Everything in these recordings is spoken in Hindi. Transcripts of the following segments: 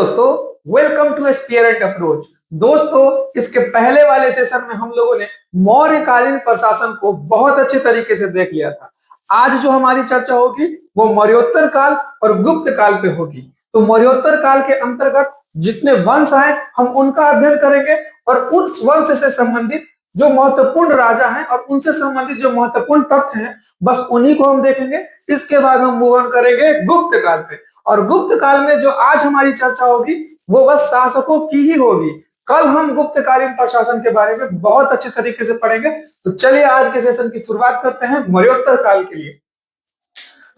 दोस्तों, वेलकम टू स्पिरिट अप्रोच। दोस्तों, इसके पहले वाले सेशन में हम लोगों ने मौर्यकालीन प्रशासन को बहुत अच्छे तरीके से देख लिया था। आज जो हमारी चर्चा होगी वो मौर्योत्तर काल और गुप्त काल पे होगी। तो मौर्योत्तर काल के अंतर्गत जितने वंश आए हम उनका अध्ययन करेंगे और उस वंश से संबंधित जो महत्वपूर्ण राजा हैं और उनसे संबंधित जो महत्वपूर्ण तथ्य हैं बस उन्हीं को हम देखेंगे। इसके बाद हम मूव ऑन करेंगे गुप्त काल पे। और गुप्त काल में जो आज हमारी चर्चा होगी वो बस शासकों की ही होगी। कल हम गुप्तकालीन प्रशासन के बारे में बहुत अच्छे तरीके से पढ़ेंगे। तो चलिए आज के सेशन की शुरुआत करते हैं मौर्योत्तर काल के लिए।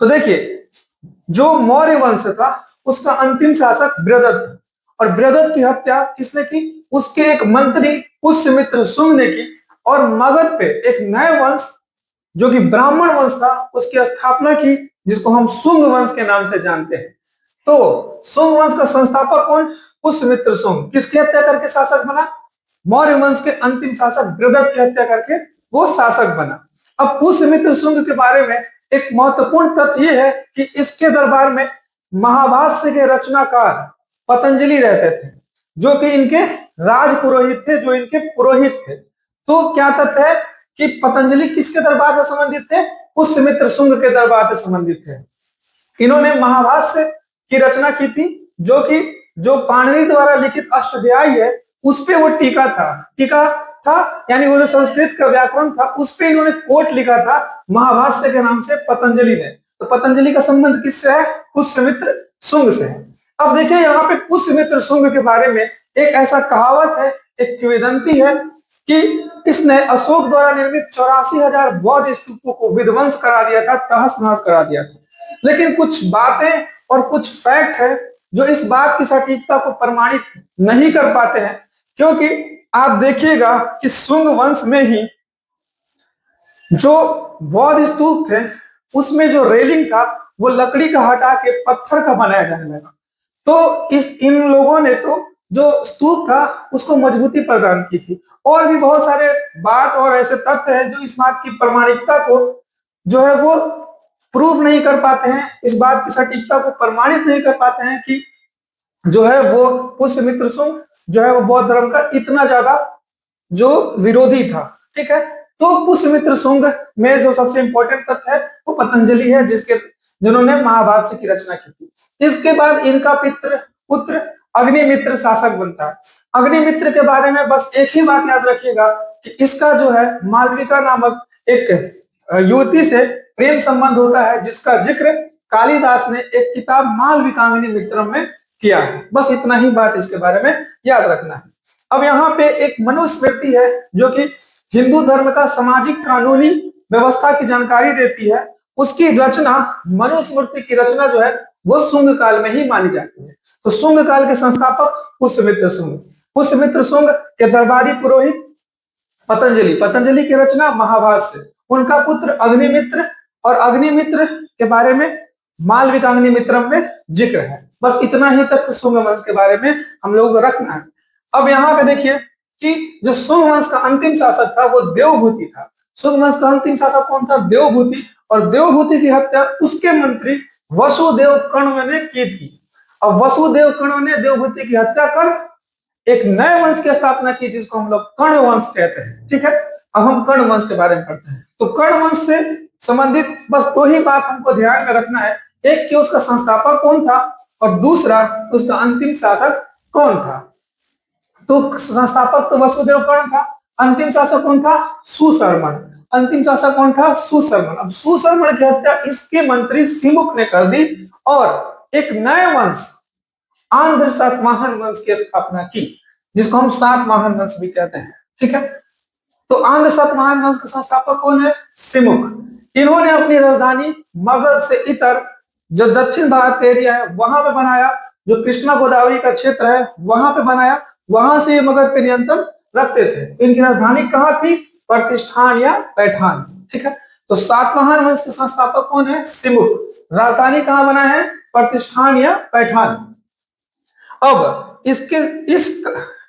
तो देखिए, जो मौर्य वंश था उसका अंतिम शासक बृहदत्त था और बृहदत्त की हत्या किसने की? उसके एक मंत्री पुष्यमित्र शुंग ने की और मगध पे एक नए वंश जो कि ब्राह्मण वंश था उसकी स्थापना की, जिसको हम शुंग वंश के नाम से जानते हैं। तो शुंग वंश का संस्थापक कौन? पुष्यमित्र शुंग। किसकी हत्या करके शासक बना? मौर्य वंश के अंतिम शासक बृहदत्त की हत्या करके वो शासक बना। अब पुष्यमित्र शुंग के बारे में एक महत्वपूर्ण तथ्य ये है कि इसके दरबार में महाभाष्य के रचनाकार पतंजलि रहते थे, जो कि इनके राज पुरोहित थे, जो इनके पुरोहित थे। तो क्या तथ्य है कि पतंजलि किसके दरबार से संबंधित थे? पुष्यमित्र शुंग के दरबार से संबंधित थे। इन्होंने महाभाष्य की रचना की थी, जो कि जो पाणिनि द्वारा लिखित अष्टाध्यायी है उस पे वो टीका था यानी वो जो संस्कृत का व्याकरण था उस पे इन्होंने कोट लिखा था महाभाष्य के नाम से पतंजलि ने। तो पतंजलि का संबंध किससे है? पुष्यमित्र शुंग से है। अब देखिए, यहाँ पे पुष्यमित्र शुंग के बारे में एक ऐसा कहावत है, एक किंवदंती है कि इसने अशोक द्वारा निर्मित 84,000 बौद्ध स्तूपों को विध्वंस करा दिया था, तहस नहस करा दिया था। लेकिन कुछ बातें और कुछ फैक्ट है जो इस बात की सटीकता को प्रमाणित नहीं कर पाते हैं, क्योंकि आप देखिएगा कि शुंग वंश में ही जो बौद्ध स्तूप थे उसमें जो रेलिंग था वो लकड़ी का हटा के पत्थर का बनाया जाने लगा। तो इन लोगों ने तो जो स्तूप था उसको मजबूती प्रदान की थी। और भी बहुत सारे बात और ऐसे तथ्य हैं जो इस बात की प्रमाणिकता को जो है वो प्रूफ नहीं कर पाते हैं, इस बात की सटीकता को प्रमाणित नहीं कर पाते हैं कि जो है वो पुष्यमित्र शुंग जो है वो बौद्ध धर्म का इतना ज्यादा जो विरोधी था। ठीक है, तो पुष्यमित्र शुंग में जो सबसे इंपॉर्टेंट तथ्य है वो पतंजलि है, जिन्होंने महाभाष्य की रचना की थी। इसके बाद इनका पुत्र अग्निमित्र शासक बनता है। अग्निमित्र के बारे में बस एक ही बात याद रखिएगा कि इसका जो है मालविका नामक एक युवती से प्रेम संबंध होता है, जिसका जिक्र कालिदास ने एक किताब मालविकाग्नि मित्रम में किया है। बस इतना ही बात इसके बारे में याद रखना है। अब यहाँ पे एक मनुस्मृति है जो कि हिंदू धर्म का सामाजिक कानूनी व्यवस्था की जानकारी देती है। उसकी रचना, मनुस्मृति की रचना जो है वो शुंग काल में ही मानी जाती है। तो शुंग काल के संस्थापक पुष्यमित्र शुंग। पुष्यमित्र शुंग के दरबारी पुरोहित पतंजलि की रचना महाभाष्य, उनका पुत्र अग्निमित्र और अग्निमित्र के बारे में मालविकाग्नि मित्रम में जिक्र है। बस इतना ही तथ्य शुंग वंश के बारे में हम लोगों को रखना है। अब यहाँ पे देखिए कि जो शुंग वंश का अंतिम शासक था वो देवभूति था। शुंग वंश का अंतिम शासक कौन था? देवभूति। और देवभूति की हत्या उसके मंत्री वसुदेव कण्व ने की थी। अब वसुदेव कण्व ने देवभूति की हत्या कर एक नए वंश की स्थापना की, जिसको हम लोग कर्ण वंश कहते हैं। ठीक है, अब हम कर्ण वंश के बारे में पढ़ते हैं। तो कर्ण वंश से संबंधित बस दो ही बात हमको ध्यान में रखना है, एक कि उसका संस्थापक कौन था और दूसरा उसका अंतिम शासक कौन था। तो संस्थापक तो वसुदेव कर्ण था, अंतिम शासक कौन था? सुशर्मन। अंतिम शासक कौन था? सुशर्मन। अब सुशर्मन की हत्या इसके मंत्री सिमुक ने कर दी और एक नए वंश आंध्र सातवाहन वंश की स्थापना की, जिसको हम सातवाहन वंश भी कहते हैं। ठीक है, तो आंध्र सातवाहन वंश का संस्थापक कौन है? सिमुक। इन्होंने अपनी राजधानी मगध से इतर जो दक्षिण भारत का एरिया है वहां पे बनाया, जो कृष्णा गोदावरी का क्षेत्र है वहां पे बनाया। वहां से ये मगध पे नियंत्रण रखते थे। इनकी राजधानी कहाँ थी? प्रतिष्ठान या पैठान। ठीक है, तो सातवाहन वंश के संस्थापक कौन है? सिमुक। राजधानी कहाँ बनाया है? प्रतिष्ठान या पैठान। अब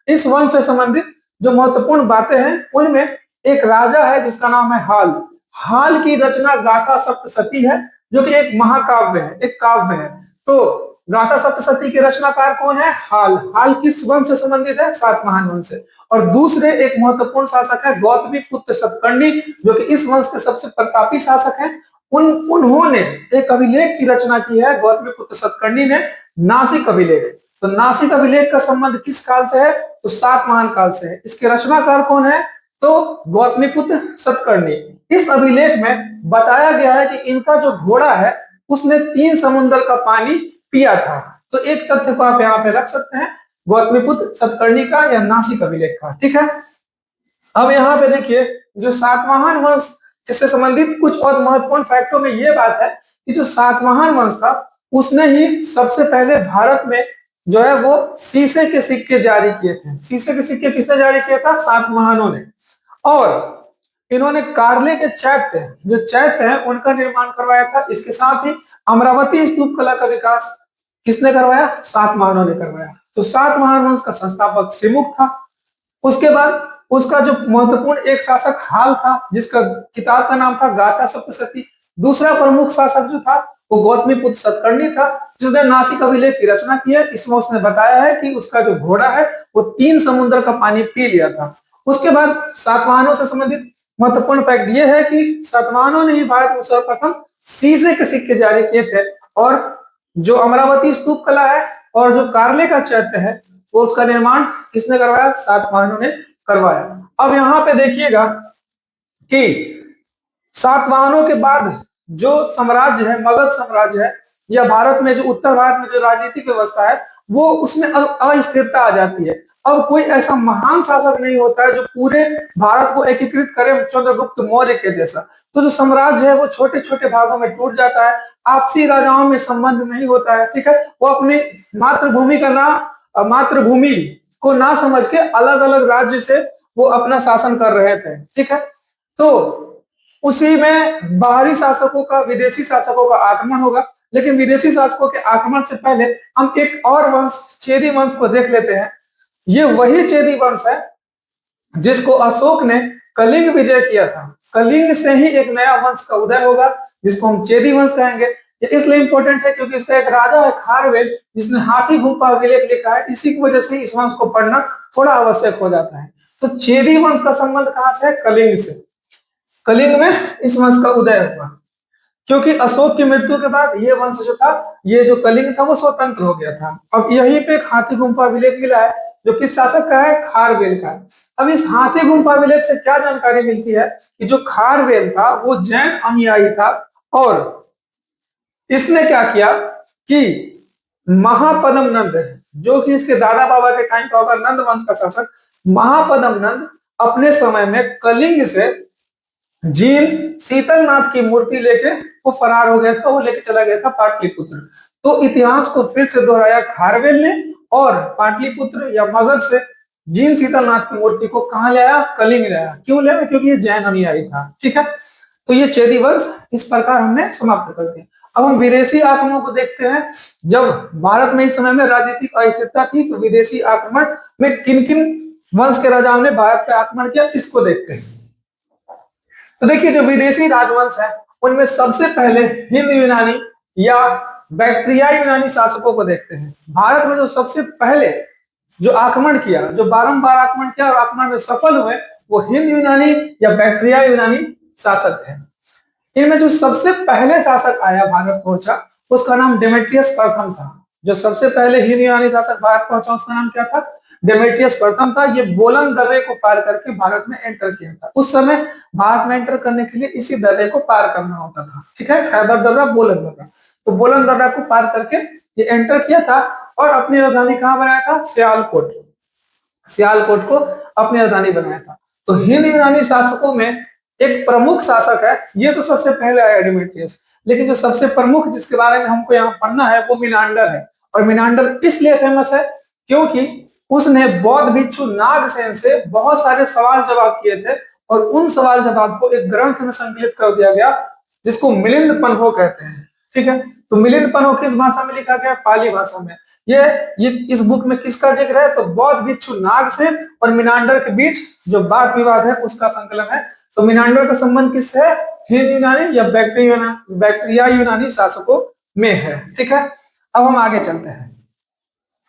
इस वंश से संबंधित जो महत्वपूर्ण बातें हैं उनमें एक राजा है जिसका नाम है हाल की रचना गाथा सप्तशती है, जो कि एक महाकाव्य है, एक काव्य है। तो गाथा सप्तशती के रचनाकार कौन है? हाल। हाल किस वंश से संबंधित है? सातवाहन वंश से। और दूसरे एक महत्वपूर्ण शासक है गौतमी पुत्र सतकर्णी, जो कि इस वंश के सबसे प्रतापी शासक हैं। उन्होंने एक अभिलेख की रचना की है, गौतमी पुत्र सतकर्णी ने, नासिक अभिलेख। तो नासिक अभिलेख का संबंध किस काल से है? तो सातवाहन काल से है। इसके रचनाकार कौन है? तो गौतमीपुत्र सतकर्णी। इस अभिलेख में बताया गया है कि इनका जो घोड़ा है उसने 3 समुद्र का पानी पिया था। तो एक तथ्य को आप यहाँ पे रख सकते हैं, गौतमीपुत्र सतकर्णी का या नासिक अभिलेख का। ठीक है, अब यहाँ पे देखिए जो सातवाहन वंश इससे संबंधित कुछ और महत्वपूर्ण फैक्टों में ये बात है कि जो सातवाहन वंश था उसने ही सबसे पहले भारत में जो है वो शीशे के सिक्के जारी किए थे। शीशे के सिक्के किसने जारी किया था? सातवाहनों ने। और इन्होंने कार्ले के चैत्य, जो चैत्य है उनका निर्माण करवाया था। इसके साथ ही अमरावती स्तूप कला का विकास किसने करवाया? सातवाहनों ने करवाया। तो सातवाहन वंश का संस्थापक सिमुक था। उसके बाद उसका जो महत्वपूर्ण एक शासक हाल था, जिसका किताब का नाम था गाथा सप्तशती। दूसरा प्रमुख शासक जो था वो गौतमीपुत्र सतकर्णी था, जिसने नासिक अभिलेख की रचना की है। इसमें उसने बताया है कि उसका जो घोड़ा है वो 3 समुद्र का पानी पी लिया था। उसके बाद सातवाहनों से संबंधित महत्वपूर्ण फैक्ट ये है कि सातवाहनों ने ही भारत में सर्वप्रथम शीशे के सिक्के जारी किए थे। और जो अमरावती स्तूप कला है और जो कार्ले का चैत्य है वो उसका निर्माण किसने करवाया? सातवाहनों ने करवाया। अब यहाँ पे देखिएगा कि सातवाहनों के बाद जो साम्राज्य है, मगध साम्राज्य है, या भारत में जो उत्तर भारत में जो राजनीतिक व्यवस्था है वो उसमें अस्थिरता आ जाती है। अब कोई ऐसा महान शासक नहीं होता है जो पूरे भारत को एकीकृत करे चंद्रगुप्त मौर्य के जैसा। तो जो साम्राज्य है वो छोटे छोटे भागों में टूट जाता है, आपसी राजाओं में संबंध नहीं होता है। ठीक है, वो अपनी मातृभूमि का ना मातृभूमि को ना समझ के अलग अलग राज्य से वो अपना शासन कर रहे थे। ठीक है, तो उसी में बाहरी शासकों का, विदेशी शासकों का आक्रमण होगा। लेकिन विदेशी शासकों के आक्रमण से पहले हम एक और वंश, चेदी वंश को देख लेते हैं। ये वही चेदी वंश है जिसको अशोक ने कलिंग विजय किया था। कलिंग से ही एक नया वंश का उदय होगा जिसको हम चेदी वंश कहेंगे। ये इसलिए इंपॉर्टेंट है क्योंकि इसका एक राजा है खारवेल, जिसने हाथी गुम्फा अभिलेख लिखा है। इसी की वजह से इस वंश को पढ़ना थोड़ा आवश्यक हो जाता है। तो चेदी वंश का संबंध कहां से है? कलिंग से। कलिंग में इस वंश का उदय हुआ क्योंकि अशोक की मृत्यु के बाद ये वंश जो था, ये जो कलिंग था वो स्वतंत्र हो गया था। अब यहीं पे एक हाथी गुम्फा अभिलेख मिला है जो किस शासक का है? खारवेल का। अब इस हाथी गुम्फा अभिलेख से क्या जानकारी मिलती है कि जो खारवेल था वो जैन अनुयायी था और इसने क्या किया कि महापद्म नंद, जो कि इसके दादा बाबा के टाइम का होगा, नंद वंश का शासक महापद्म नंद, अपने समय में कलिंग से जीन शीतलनाथ की मूर्ति लेके वो फरार हो गया था। वो लेके चला गया था पाटलिपुत्र। तो इतिहास को फिर से दोहराया खारवेल ने और पाटलिपुत्र या मगध से जीन शीतलनाथ की मूर्ति को कहां ले आया? कलिंग ले आया। क्यों ले आया? क्योंकि ये जैन अनुयायी था। ठीक है, तो ये चेदी वंश इस प्रकार हमने समाप्त कर दिया। अब हम विदेशी आक्रमणों को देखते हैं। जब भारत में इस समय में राजनीतिक अस्थिरता थी तो विदेशी आक्रमण में किन किन वंश के राजाओं ने भारत का आक्रमण किया, इसको देखते हैं। तो देखिए जो विदेशी राजवंश है उनमें सबसे पहले हिंद यूनानी या बैक्ट्रियाई यूनानी शासकों को देखते हैं। भारत में जो सबसे पहले जो आक्रमण किया, जो बारंबार आक्रमण किया और आक्रमण में सफल हुए, वो हिंद यूनानी या बैक्ट्रियाई यूनानी शासक थे। इनमें जो सबसे पहले शासक आया, भारत पहुंचा, उसका नाम डेमेट्रियस प्रथम था। जो सबसे पहले हिंद यूनानी शासक भारत पहुंचा उसका नाम क्या था? डेमेट्रियस प्रथम था। ये बोलन दर्रे को पार करके भारत में एंटर किया था। उस समय भारत में एंटर करने के लिए इसी दर्रे को पार करना होता था। ठीक है, खैबर दर्रा, बोलन दर्रा। तो बोलन दर्रा को पार करके ये एंटर किया था और अपनी राजधानी कहाँ बनाया था? सियालकोट। सियालकोट को अपनी राजधानी बनाया था। तो हिंद यूनानी शासकों में एक प्रमुख शासक है, ये तो सबसे पहले आया डेमेट्रियस, लेकिन जो सबसे प्रमुख जिसके बारे में हमको यहाँ पढ़ना है वो मिनांडर है। और मिनांडर इसलिए फेमस है क्योंकि उसने बौद्ध भिक्षु नागसेन से बहुत सारे सवाल जवाब किए थे और उन सवाल जवाब को एक ग्रंथ में संकलित कर दिया गया जिसको मिलिंद पन्हो कहते हैं। ठीक है, तो मिलिंद पन्हो किस भाषा में लिखा गया? पाली भाषा में। ये इस बुक में किसका जिक्र है? तो बौद्ध भिक्षु नागसेन और मिनांडर के बीच जो वाद विवाद है उसका संकलन है। तो मिनांडर का संबंध किससे है? हिंद यूनानी या बैक्ट्रिया यूनानी शासकों में है। ठीक है, अब हम आगे चलते हैं।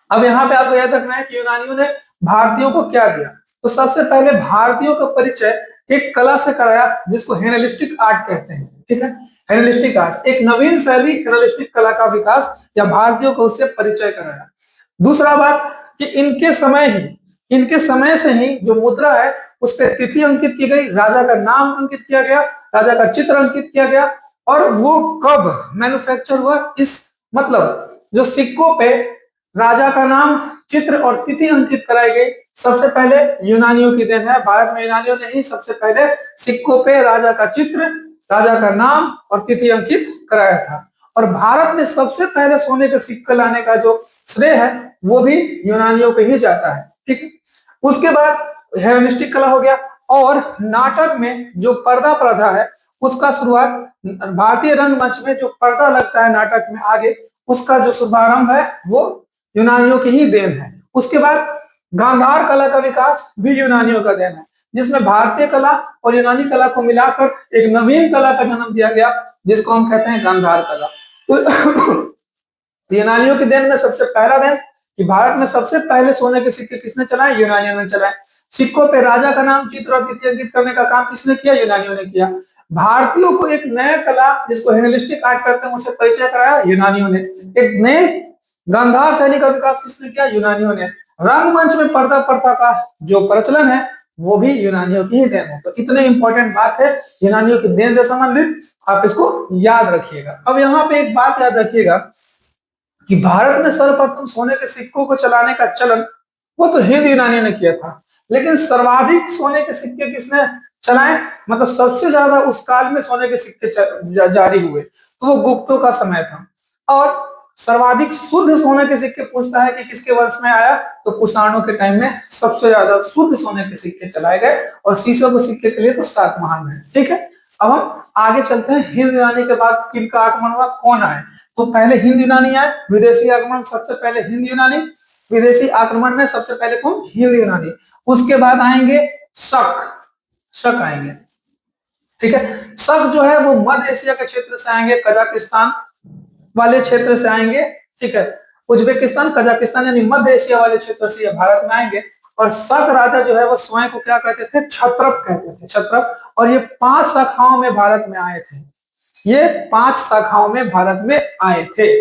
अब यहाँ पे आपको याद रखना है कि यूनानियों ने भारतीयों को क्या दिया। तो सबसे पहले भारतीयों का परिचय एक कला से कराया जिसको हेलेनिस्टिक आर्ट कहते हैं। ठीक है, हेलेनिस्टिक आर्ट एक नवीन शैली हेलेनिस्टिक कला का विकास या भारतीयों को उससे परिचय कराया। दूसरा बात कि इनके समय से ही जो मुद्रा है उस पर तिथि अंकित की गई, राजा का नाम अंकित किया गया, राजा का चित्र अंकित किया गया, और वो कब मैन्युफैक्चर हुआ, इस मतलब जो सिक्कों पे राजा का नाम, चित्र और तिथि अंकित कराई गई, सबसे पहले यूनानियों की देन है। भारत में यूनानियों ने ही सबसे पहले सिक्कों पे राजा का चित्र, राजा का नाम और तिथि अंकित कराया था। और भारत में सबसे पहले सोने के सिक्के लाने का जो श्रेय है वो भी यूनानियों को ही जाता है। ठीक है, उसके बाद हेलेनिस्टिक कला हो गया। और नाटक में जो पर्दा प्रथा है उसका शुरुआत, भारतीय रंगमंच में जो पर्दा लगता है नाटक में आगे, उसका जो शुभारंभ है वो यूनानियों की ही देन है। उसके बाद गांधार कला का विकास भी यूनानियों का देन है, जिसमें भारतीय कला और यूनानी कला को मिलाकर एक नवीन कला का जन्म दिया गया जिसको हम कहते हैं गांधार कला। तो यूनानियों के देन में सबसे पहला देन कि भारत में सबसे पहले सोने के सिक्के किसने चलाए, यूनानियों ने चलाए। सिक्कों पे राजा का नाम, चित्र और तिथि अंकित करने का काम किसने किया, यूनानियों ने किया। भारतीयों को एक नया कला जिसको हेलेनिस्टिक आर्ट कहते हैं उसे परिचय कराया यूनानियों ने। एक नए गांधार शैली का विकास किसने किया, यूनानियों ने। रंगमंच में पर्दा प्रथा का जो प्रचलन है वो भी यूनानियों की ही देन है। तो इतने इंपॉर्टेंट बात है यूनानियों की देन से संबंधित, आप इसको याद रखिएगा। अब यहाँ पे एक बात याद रखिएगा कि भारत में सर्वप्रथम सोने के सिक्कों को चलाने का चलन वो तो हिंद यूनानियों ने किया था, लेकिन सर्वाधिक सोने के सिक्के किसने चलाए, मतलब सबसे ज्यादा उस काल में सोने के सिक्के जारी हुए तो वो गुप्तों का समय था। और सर्वाधिक शुद्ध सोने के सिक्के पूछता है कि किसके वंश में आया, तो कुषाणों के टाइम में सबसे ज्यादा शुद्ध सोने के सिक्के चलाए गए, और शीशो के सिक्के के लिए तो सातवाहन है। ठीक है, अब हम आगे चलते हैं। हिंद यूनानी के बाद किनका आगमन हुआ, कौन आए, तो पहले हिंद यूनानी आए, विदेशी आगमन सबसे पहले हिंद यूनानी, विदेशी आक्रमण में सबसे पहले कौन, हिंद यूनानी। उसके बाद आएंगे शक आएंगे। ठीक है, शक जो है वो मध्य एशिया के क्षेत्र से आएंगे, कजाकिस्तान वाले क्षेत्र से आएंगे। ठीक है, उज्बेकिस्तान, कजाकिस्तान यानी मध्य एशिया वाले क्षेत्र से ये भारत में आएंगे। और शक राजा जो है वो स्वयं को क्या कहते थे, क्षत्रप कहते थे, क्षत्रप। और ये 5 शाखाओं में भारत में आए थे, ये 5 शाखाओं में भारत में आए थे।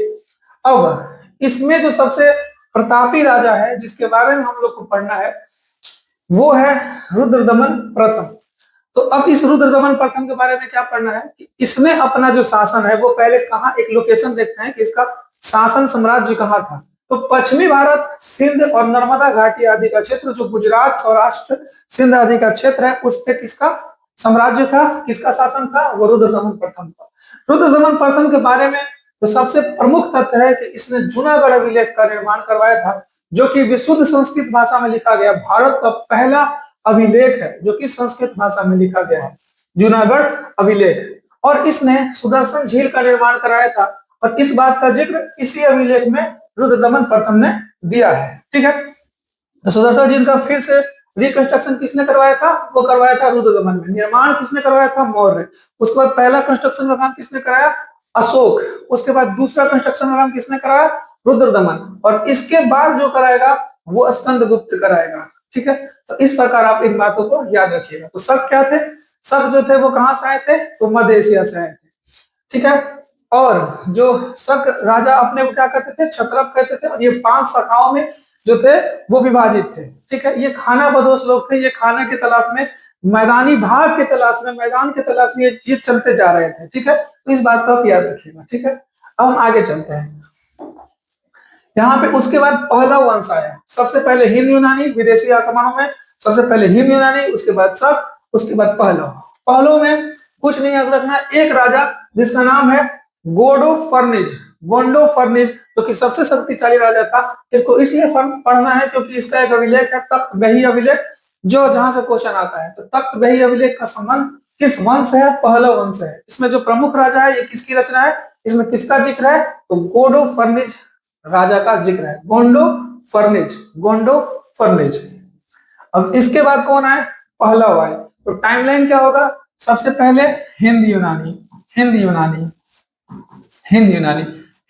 अब इसमें जो सबसे प्रतापी राजा है जिसके बारे में हम लोग को पढ़ना है वो है रुद्रदमन प्रथम। तो अब इस रुद्रदमन प्रथम के बारे में क्या पढ़ना है कि इसने अपना जो शासन है वो पहले कहा, एक लोकेशन देखते हैं कि इसका शासन साम्राज्य कहाँ था। तो पश्चिमी भारत, सिंध और नर्मदा घाटी आदि का क्षेत्र, जो गुजरात, सौराष्ट्र, सिंध आदि का क्षेत्र है, उस पे किसका साम्राज्य था, किसका शासन था, वो रुद्रदमन प्रथम था। रुद्रदमन प्रथम के बारे में तो सबसे प्रमुख तथ्य है कि इसने जूनागढ़ अभिलेख का निर्माण करवाया था, जो कि विशुद्ध संस्कृत भाषा में लिखा गया, भारत का पहला अभिलेख है जो कि संस्कृत भाषा में लिखा गया है, जूनागढ़ अभिलेख। और इसने सुदर्शन झील का निर्माण कराया था, और इस बात का जिक्र इसी अभिलेख में रुद्रदमन प्रथम ने दिया है। ठीक है, तो सुदर्शन झील का फिर से रिकंस्ट्रक्शन किसने करवाया था, वो करवाया था रुद्रदमन में। निर्माण किसने करवाया था, मौर्य। उसके बाद पहला कंस्ट्रक्शन का काम किसने कराया, अशोक। उसके बाद दूसरा कंस्ट्रक्शन का काम किसने कराया, रुद्रदमन। और इसके बाद जो कराएगा वो स्कंदगुप्त कराएगा। ठीक है, तो इस प्रकार आप इन बातों को याद रखिएगा। तो शक क्या थे, शक जो थे वो कहां से आए थे, तो मध्य एशिया से आए थे। ठीक है, और जो शक राजा अपने को क्या कहते थे, क्षत्रप कहते थे। और ये 5 शाखाओं में जो थे वो विभाजित थे। ठीक है, ये खाना बदोश लोग थे, ये खाना की तलाश में, मैदानी भाग की तलाश में, मैदान की तलाश में ये चीज चलते जा रहे थे। ठीक है, तो इस बात को आप याद रखिएगा। ठीक है, अब हम आगे चलते हैं। यहाँ पे उसके बाद पहला वंश आया, सबसे पहले हिंद यूनानी, विदेशी आक्रमणों में सबसे पहले हिंद यूनानी, उसके बाद शक, उसके बाद पहलव। पहलव में कुछ नहीं याद रखना, एक राजा जिसका नाम है गोंडो फर्निज, जो कि सबसे शक्तिशाली राजा था। इसको इसलिए पढ़ना है क्योंकि इसका एक अभिलेख है, तख्त बही अभिलेख, जो जहां से क्वेश्चन आता है। तो तख्त बही अभिलेख का संबंध किस वंश है, पहलव वंश है। इसमें जो प्रमुख राजा है ये किसकी रचना है, इसमें किसका जिक्र है, तो गोंडो फर्निज राजा का जिक्र है, गोंडो फर्निज। अब इसके बाद कौन आए, पहलव आए। तो टाइमलाइन क्या होगा, सबसे पहले हिंद यूनानी।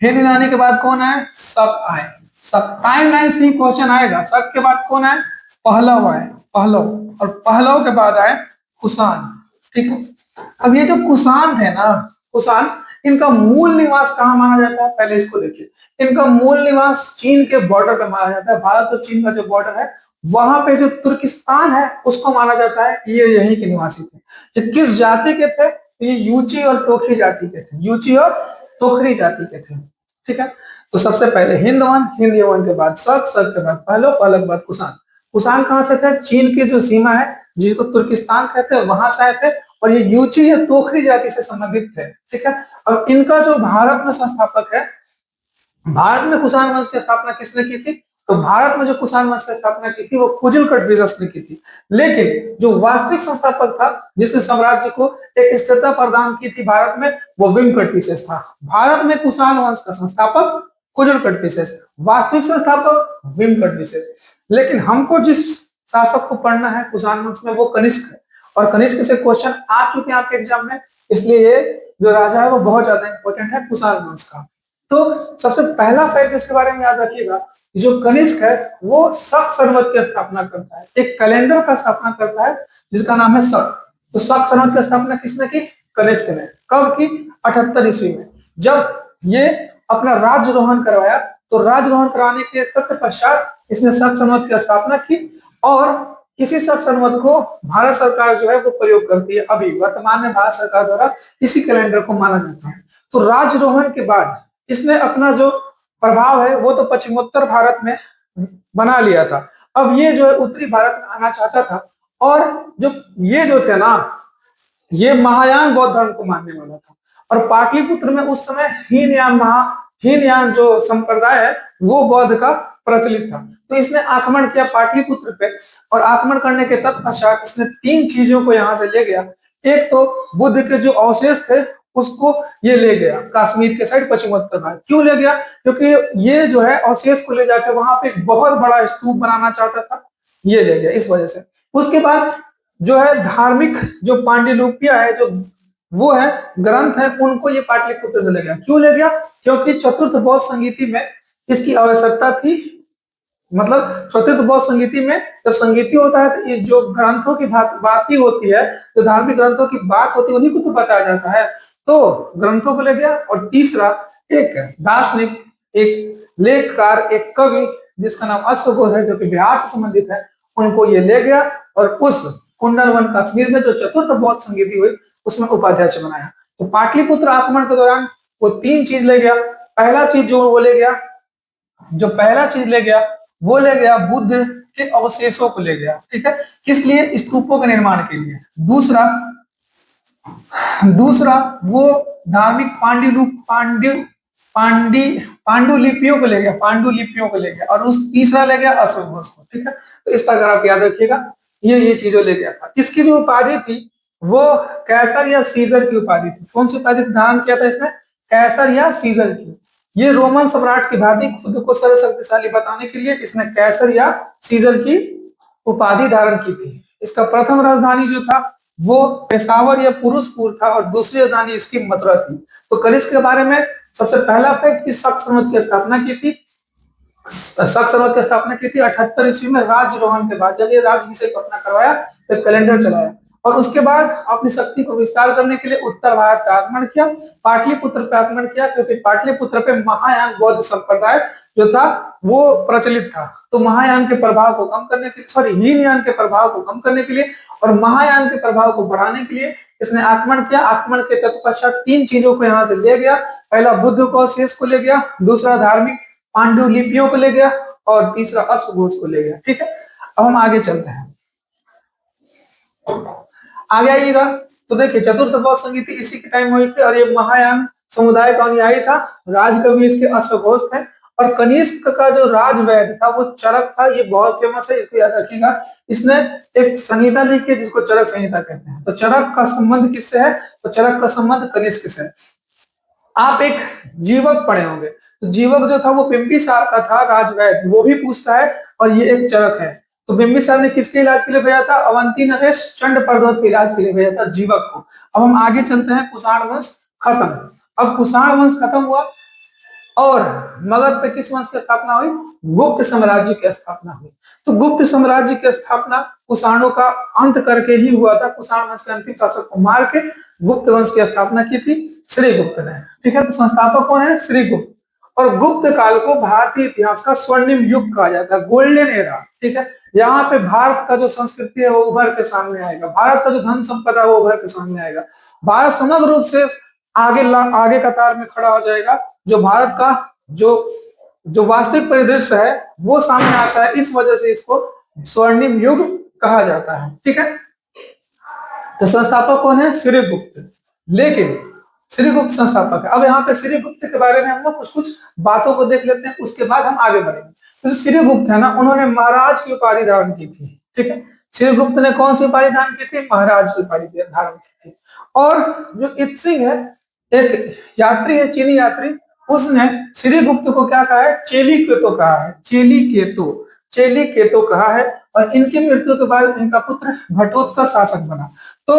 हिंद आने के बाद कौन आए? शक आए। शक टाइम लाइन से ही क्वेश्चन आएगा। शक के बाद कौन आए? पहलव आए, पहलव। और पहलव के बाद आए कुषाण। ठीक है। अब ये जो कुषाण थे ना, कुषाण, इनका मूल निवास कहाँ माना जाता है? पहले इसको देखिए। इनका मूल निवास चीन के बॉर्डर पे माना जाता है। भारत और चीन का जो बॉर्डर है वहां पे जो तुर्किस्तान है उसको माना जाता है ये यहीं के निवासी थे। ये किस जाति के थे? ये यूची और तोखरी जाति के थे। यूची और तोखरी जाति के थे। ठीक है। तो सबसे पहले हिंदवन, हिंद यवन के बाद शक, शक के बाद पहलव, पहलव के बाद कुषाण। कुषाण कहाँ से थे? चीन की जो सीमा है जिसको तुर्किस्तान कहते हैं वहां से आए थे। और ये यूची या तोखरी जाति से संबंधित थे। ठीक है। और इनका जो भारत में संस्थापक है, भारत में कुषाण वंश की स्थापना किसने की थी? तो भारत में जो कुषाण वंश की स्थापना की थी वो कुजिल कटविजस ने की थी। लेकिन जो वास्तविक संस्थापक था जिसने साम्राज्य को एक स्थिरता प्रदान की थी भारत में, वो विम कटविसेस था। भारत में कुषाण वंश का संस्थापक कुजिल कटविसेस, वास्तविक संस्थापक विम कटविसेस। लेकिन हमको जिस शासक को पढ़ना है कुषाण वंश में वो कनिष्क है। और कनिष्क से क्वेश्चन आ चुके हैं आपके एग्जाम में, इसलिए ये जो राजा है वो बहुत ज्यादा इंपॉर्टेंट है कुषाण वंश का। तो सबसे पहला फैक्ट इसके बारे में याद रखिएगा, जो कनिष्क है वो शक संवत की स्थापना करता है। एक कैलेंडर का स्थापना करता है जिसका नाम है शक। तो शक संवत की स्थापना किसने की? कनिष्क ने। कब की? 78 ईस्वी में, जब ये अपना राज्यरोहण करवाया। तो राज्यरोहण कराने के तत्पश्चात इसने शक संवत की स्थापना की। और इसी शक संवत को भारत सरकार जो है वो प्रयोग करती है। अभी वर्तमान में भारत सरकार द्वारा इसी कैलेंडर को माना जाता है। तो राज्यरोहण के बाद इसने अपना जो प्रभाव है वो तो पश्चिमोत्तर भारत में बना लिया था। अब ये जो है उत्तरी भारत में आना चाहता था। और जो ये जो थे ना, ये महायान बौद्ध धर्म को मानने वाला था। और पाटलिपुत्र में उस समय हीनयान जो संप्रदाय है वो बौद्ध का प्रचलित था। तो इसने आक्रमण किया पाटलिपुत्र पे। और आक्रमण करने के तत्पश्चात इसने 3 चीजों को यहाँ से ले गया। एक तो बुद्ध के जो अवशेष थे उसको ये ले गया कश्मीर के साइड पश्चिमोत्तर भारत। क्यों ले गया? क्योंकि ये जो है अवशेष को ले जाकर वहां पे एक बहुत बड़ा स्तूप बनाना चाहता था, ये ले गया इस वजह से। उसके बाद जो है धार्मिक जो पांडुलिपियां है, जो वो है ग्रंथ है, उनको ये पाटलिपुत्र से ले गया। क्यों ले गया? क्योंकि चतुर्थ बौद्ध संगीति में इसकी आवश्यकता थी। मतलब चतुर्थ बौद्ध संगीति में जब संगीति होता है तो ये जो ग्रंथों की बात ही होती है, जो धार्मिक ग्रंथों की बात होती है उन्हीं को तो बताया जाता है। तो ग्रंथों को ले गया। और तीसरा एक दार्शनिक, एक लेखकार, एक कवि जिसका नाम अश्वघोष है जो कि बिहार से संबंधित है, उनको ये ले गया। और उस कुंडलवन कश्मीर में जो चतुर्थ बौद्ध संगीति हुई उसमें उपाध्यक्ष बनाया। तो पाटलिपुत्र आक्रमण के दौरान वो 3 चीज ले गया। पहला चीज जो वो ले गया, वो ले गया बुद्ध के अवशेषों को ले गया। ठीक है। किस लिए? स्तूपों के निर्माण के लिए। दूसरा वो धार्मिक पांडुलिपियों को ले गया। और उस तीसरा ले गया अश्वघोष को। ठीक है। तो इस प्रकार आप याद रखिएगा, ये चीजों ले गया था। इसकी जो उपाधि थी वो कैसर या सीजर की उपाधि थी। कौन सी उपाधि धारण किया था इसने? कैसर या सीजर की। ये रोमन सम्राट की भांति खुद को सर्वशक्तिशाली बताने के लिए इसने कैसर या सीजर की उपाधि धारण की थी। इसका प्रथम राजधानी जो था वो पेशावर या पुरुषपुर था और दूसरी राजधानी इसकी मथुरा थी। तो कनिष्क के बारे में सबसे पहला फैक्ट कि शक संवत की स्थापना की थी। 78 ईस्वी में राज्यरोहण के बाद, जब ये राज्याभिषेक अपना करवाया तो कैलेंडर चलाया। और उसके बाद अपनी शक्ति को विस्तार करने के लिए उत्तर भारत पे आक्रमण किया, पाटलिपुत्र पे आक्रमण किया। क्योंकि पाटलिपुत्र पे महायान बौद्ध संप्रदाय जो था वो प्रचलित था। तो महायान के प्रभाव को कम करने के लिए, हीनयान के प्रभाव को कम करने के लिए और महायान के प्रभाव को बढ़ाने के लिए इसने आक्रमण किया। आक्रमण के तत्पश्चात 3 चीजों को यहाँ से ले गया। पहला बुद्ध को अवशेष को ले गया, दूसरा धार्मिक पांडुलिपियों को ले गया और तीसरा अश्वघोष को ले गया। ठीक है। अब हम आगे चलते हैं, आगे आइएगा। तो देखिए चतुर्थ बौद्ध संगीति इसी के टाइम हुई थी और ये महायान समुदाय का अनुयायी था। राजकवि इसके अश्वघोष थे। और कनिष्क का जो राजवैद्य था वो चरक था। ये बहुत फेमस है, इसको याद रखिएगा। इसने एक संहिता लिखी है जिसको चरक संहिता कहते हैं। तो चरक का संबंध किससे है? तो चरक का संबंध कनिष्क से है। आप एक जीवक पढ़े होंगे, तो जीवक जो था वो बिंबिसार का था राजवैद्य, वो भी पूछता है। और ये एक चरक है। तो बिंबिसार ने किसके इलाज के लिए भेजा था? अवंती नरेश चंड प्रद्योत के इलाज के लिए भेजा था जीवक को। अब हम आगे चलते हैं। कुषाण वंश खत्म। अब कुषाण वंश खत्म हुआ और मगध पे किस वंश की स्थापना हुई? गुप्त साम्राज्य की स्थापना हुई। तो गुप्त साम्राज्य की स्थापना कुषाणों का अंत करके ही हुआ था। कुषाण वंश के अंतिम शासक को मार के गुप्त वंश की स्थापना की थी श्रीगुप्त ने। ठीक है, तो संस्थापक कौन है? श्रीगुप्त। और गुप्त काल को भारतीय इतिहास का स्वर्णिम युग कहा जाता है, गोल्डन एरा। ठीक है, यहाँ पे भारत का जो संस्कृति है वो उभर के सामने आएगा, भारत का जो धन संपदा है वो उभर के सामने आएगा, भारत समग्र रूप से आगे कतार में खड़ा हो जाएगा। जो भारत का जो जो वास्तविक परिदृश्य है वो सामने आता है, इस वजह से इसको स्वर्णिम युग कहा जाता है। ठीक है, तो संस्थापक कौन है? श्रीगुप्त। लेकिन श्रीगुप्त संस्थापक है। अब यहाँ पे श्रीगुप्त के बारे में हम लोग कुछ कुछ बातों को देख लेते हैं, उसके बाद हम आगे बढ़ेंगे। तो श्रीगुप्त है ना, उन्होंने महाराज की उपाधि धारण की थी। ठीक है, श्रीगुप्त ने कौन सी उपाधि धारण की थी? महाराज की उपाधि धारण की थी। और जो इत्सिंग है, एक यात्री है, चीनी यात्री, उसने श्रीगुप्त को क्या कहा है? चेली केतो कहा है, चेली केतो, चेली केतो कहा है। और इनकी मृत्यु के बाद इनका पुत्र घटोत्कच शासक बना। तो